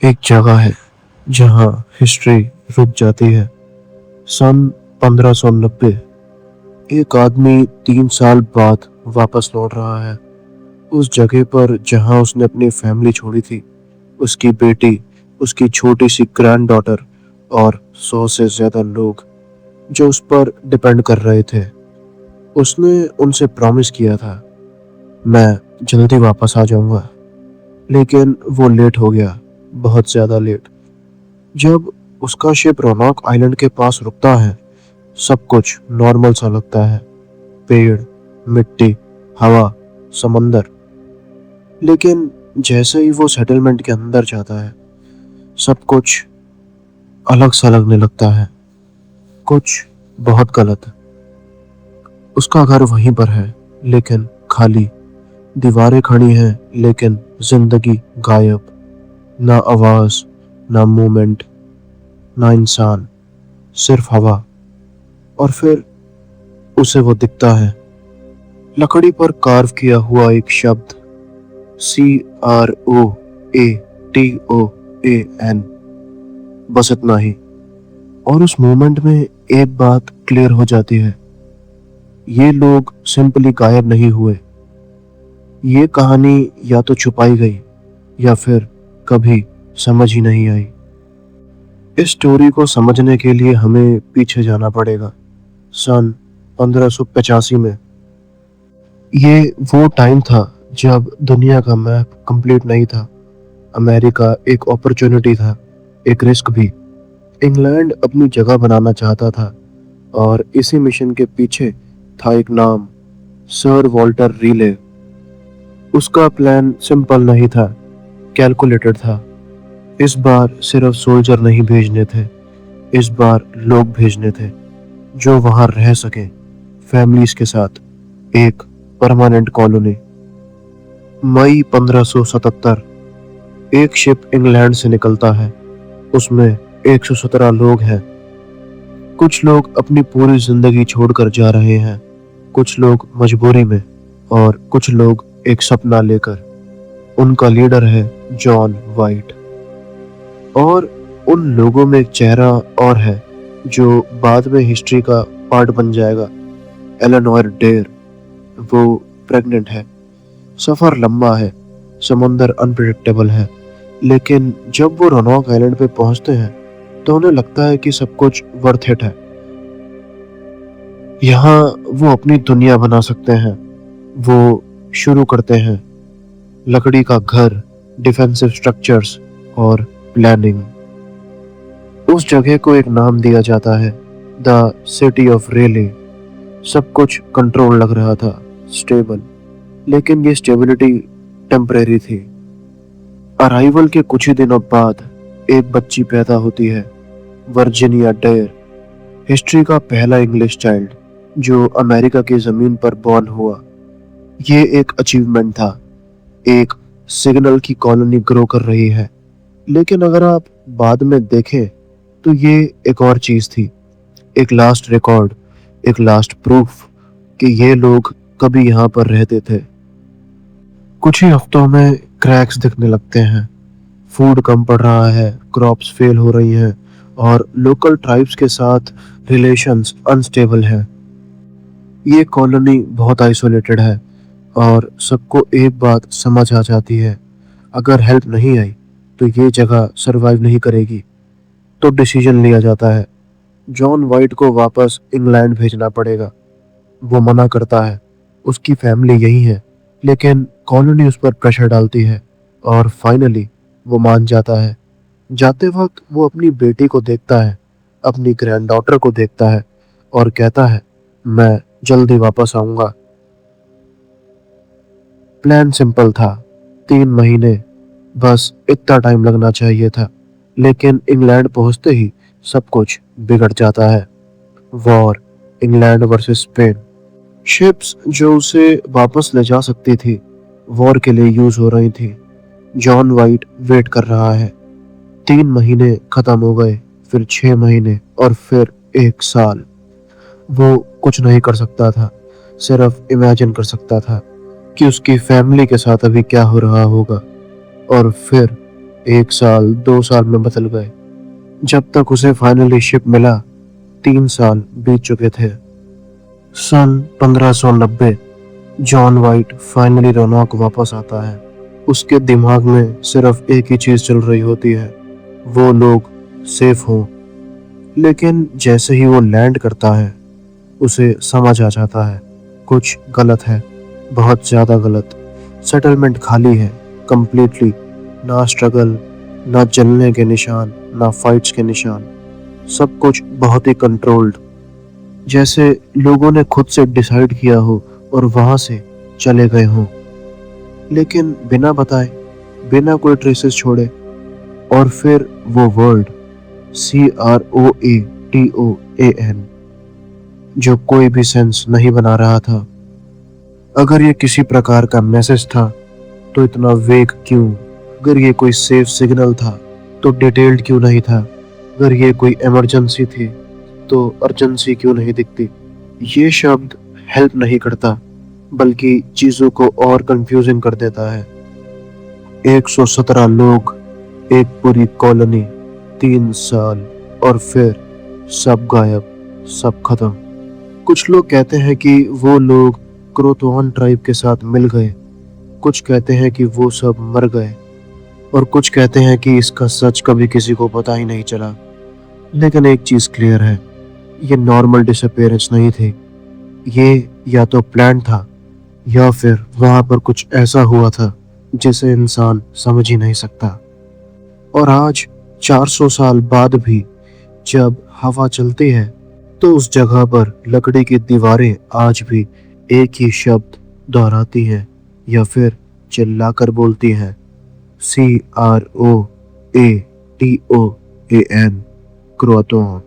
एक जगह है जहां हिस्ट्री रुक जाती है। सन 1590। एक आदमी 3 साल बाद वापस लौट रहा है उस जगह पर जहां उसने अपनी फैमिली छोड़ी थी। उसकी बेटी, उसकी छोटी सी ग्रैंड डॉटर और 100 से ज्यादा लोग जो उस पर डिपेंड कर रहे थे। उसने उनसे प्रॉमिस किया था, मैं जल्दी वापस आ जाऊंगा। लेकिन वो लेट हो गया, बहुत ज्यादा लेट। जब उसका शिप रोनॉक आइलैंड के पास रुकता है, सब कुछ नॉर्मल सा लगता है। पेड़, मिट्टी, हवा, समंदर। लेकिन जैसे ही वो सेटलमेंट के अंदर जाता है, सब कुछ अलग सा लगने लगता है। कुछ बहुत गलत। उसका घर वहीं पर है, लेकिन खाली। दीवारें खड़ी हैं, लेकिन जिंदगी गायब। ना आवाज, ना मूवमेंट, ना इंसान, सिर्फ हवा। और फिर उसे वो दिखता है, लकड़ी पर कार्व किया हुआ एक शब्द, CROATOAN। बस इतना ही। और उस मोमेंट में एक बात क्लियर हो जाती है, ये लोग सिंपली गायब नहीं हुए। ये कहानी या तो छुपाई गई या फिर कभी समझ ही नहीं आई। इस स्टोरी को समझने के लिए हमें पीछे जाना पड़ेगा, सन 1585 में। ये वो टाइम था जब दुनिया का मैप कंप्लीट नहीं था। अमेरिका एक अपॉर्चुनिटी था, एक रिस्क भी। इंग्लैंड अपनी जगह बनाना चाहता था, और इसी मिशन के पीछे था एक नाम, सर वॉल्टर रीले। उसका प्लान सिंपल नहीं था, कैलकुलेटेड था। इस बार सिर्फ सोल्जर नहीं भेजने थे, इस बार लोग भेजने थे जो वहां रह सके, फैमिलीज के साथ, एक परमानेंट कॉलोनी। मई 1577। एक शिप इंग्लैंड से निकलता है। उसमें 117 लोग हैं। कुछ लोग अपनी पूरी जिंदगी छोड़कर जा रहे हैं, कुछ लोग मजबूरी में, और कुछ लोग एक सपना लेकर। उनका लीडर है जॉन वाइट। और उन लोगों में एक चेहरा और है जो बाद में हिस्ट्री का पार्ट बन जाएगा, एलेनोर डेर। वो प्रेग्नेंट है। सफर लंबा है, समुंदर अनप्रिडिक्टेबल है। लेकिन जब वो रोनॉक आइलैंड पे पहुंचते हैं तो उन्हें लगता है कि सब कुछ वर्थ इट है। यहाँ वो अपनी दुनिया बना सकते हैं। वो शुरू करते हैं, लकड़ी का घर, डिफेंसिव स्ट्रक्चर्स और प्लानिंग। उस जगह को एक नाम दिया जाता है, द सिटी ऑफ रेले। सब कुछ कंट्रोल लग रहा था, स्टेबल। लेकिन ये स्टेबिलिटी टेम्परेरी थी। अराइवल के कुछ ही दिनों बाद एक बच्ची पैदा होती है, वर्जीनिया डेयर। हिस्ट्री का पहला इंग्लिश चाइल्ड जो अमेरिका की जमीन पर बॉर्न हुआ। ये एक अचीवमेंट था, एक सिग्नल की कॉलोनी ग्रो कर रही है। लेकिन अगर आप बाद में देखें तो ये एक और चीज थी, एक लास्ट रिकॉर्ड, एक लास्ट प्रूफ कि ये लोग कभी यहाँ पर रहते थे। कुछ ही हफ्तों में क्रैक्स दिखने लगते हैं। फूड कम पड़ रहा है, क्रॉप्स फेल हो रही हैं, और लोकल ट्राइब्स के साथ रिलेशंस अनस्टेबल हैं। ये कॉलोनी बहुत आइसोलेटेड है, और सबको एक बात समझ आ जाती है, अगर हेल्प नहीं आई तो ये जगह सरवाइव नहीं करेगी। तो डिसीजन लिया जाता है, जॉन वाइट को वापस इंग्लैंड भेजना पड़ेगा। वो मना करता है, उसकी फैमिली यही है। लेकिन कॉलोनी उस पर प्रेशर डालती है, और फाइनली वो मान जाता है। जाते वक्त वो अपनी बेटी को देखता है, अपनी ग्रैंड डॉटर को देखता है, और कहता है, मैं जल्दी वापस आऊंगा। प्लान सिंपल था, 3 महीने, बस इतना टाइम लगना चाहिए था। लेकिन इंग्लैंड पहुंचते ही सब कुछ बिगड़ जाता है। War, England versus Spain. Ships जो उसे वापस ले जा सकती थी, वॉर के लिए यूज हो रही थी। जॉन वाइट वेट कर रहा है। 3 महीने खत्म हो गए, फिर 6 महीने, और फिर 1 साल। वो कुछ नहीं कर सकता था, सिर्फ इमेजिन कर सकता था कि उसकी फैमिली के साथ अभी क्या हो रहा होगा। और फिर 1 साल 2 साल में बदल गए। जब तक उसे फाइनली शिप मिला 3 साल बीत चुके थे। सन 1590 जॉन वाइट फाइनली रोनाक वापस आता है। उसके दिमाग में सिर्फ एक ही चीज चल रही होती है, वो लोग सेफ हों। लेकिन जैसे ही वो लैंड करता है उसे समझ आ जाता है कुछ गलत है, बहुत ज्यादा गलत। सेटलमेंट खाली है कंप्लीटली। ना स्ट्रगल, ना जलने के निशान, ना फाइट्स के निशान। सब कुछ बहुत ही कंट्रोल्ड, जैसे लोगों ने खुद से डिसाइड किया हो और वहां से चले गए हों, लेकिन बिना बताए, बिना कोई ट्रेसेस छोड़े। और फिर वो वर्ड CROATOAN, जो कोई भी सेंस नहीं बना रहा था। अगर ये किसी प्रकार का मैसेज था तो इतना वेग क्यों? अगर ये कोई सेफ सिग्नल था तो डिटेल्ड क्यों नहीं था? अगर ये कोई इमरजेंसी थी तो अर्जेंसी क्यों नहीं दिखती? ये शब्द हेल्प नहीं करता, बल्कि चीजों को और कंफ्यूजिंग कर देता है। 117 लोग, एक पूरी कॉलोनी, 3 साल, और फिर सब गायब, सब खत्म। कुछ लोग कहते हैं कि वो लोग क्रोतोन ट्राइब के साथ मिल गए, कुछ कहते हैं कि वो सब मर गए, और कुछ कहते हैं कि इसका सच कभी किसी को पता ही नहीं चला। लेकिन एक चीज क्लियर है, ये नॉर्मल डिसअपीयरेंस नहीं थी। ये या तो प्लान था या फिर वहां पर कुछ ऐसा हुआ था जिसे इंसान समझ ही नहीं सकता। और आज 400 साल बाद भी जब हवा चलती है तो उस जगह पर लकड़ी की दीवारें आज भी एक ही शब्द दोहराती हैं या फिर चिल्लाकर बोलती हैं, CROATOAN, क्रोतोन।